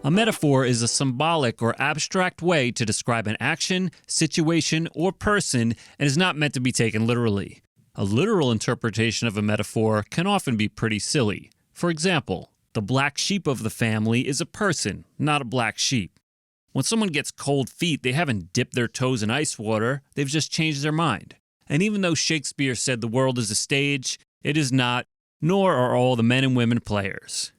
A metaphor is a symbolic or abstract way to describe an action, situation, or person and is not meant to be taken literally. A literal interpretation of a metaphor can often be pretty silly. For example, the black sheep of the family is a person, not a black sheep. When someone gets cold feet, they haven't dipped their toes in ice water, they've just changed their mind. And even though Shakespeare said the world is a stage, it is not, nor are all the men and women players.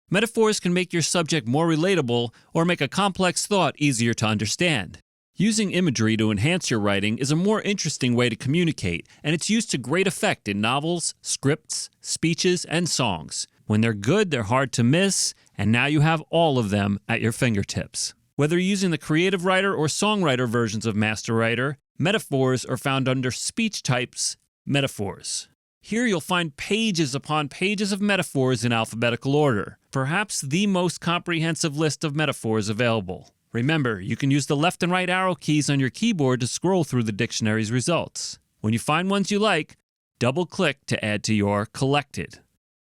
Metaphors can make your subject more relatable or make a complex thought easier to understand. Using imagery to enhance your writing is a more interesting way to communicate, and it's used to great effect in novels, scripts, speeches, and songs. When they're good, they're hard to miss, and now you have all of them at your fingertips. Whether you're using the creative writer or songwriter versions of MasterWriter, metaphors are found under speech types, metaphors. Here you'll find pages upon pages of metaphors in alphabetical order, perhaps the most comprehensive list of metaphors available. Remember, you can use the left and right arrow keys on your keyboard to scroll through the dictionary's results. When you find ones you like, double-click to add to your collected.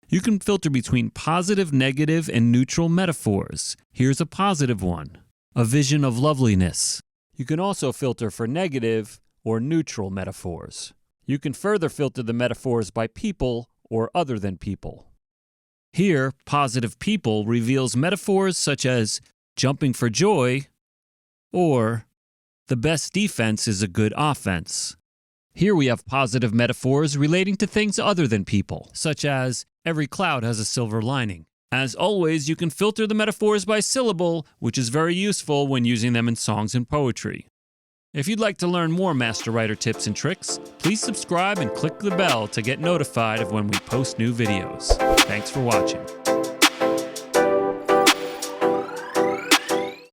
You can filter between positive, negative, and neutral metaphors. Here's a positive one. A vision of loveliness. You can also filter for negative or neutral metaphors. You can further filter the metaphors by people or other than people. Here, positive people reveals metaphors such as jumping for joy or the best defense is a good offense. Here we have positive metaphors relating to things other than people, such as every cloud has a silver lining. As always, you can filter the metaphors by syllable, which is very useful when using them in songs and poetry. If you'd like to learn more MasterWriter tips and tricks, please subscribe and click the bell to get notified of when we post new videos. Thanks for watching.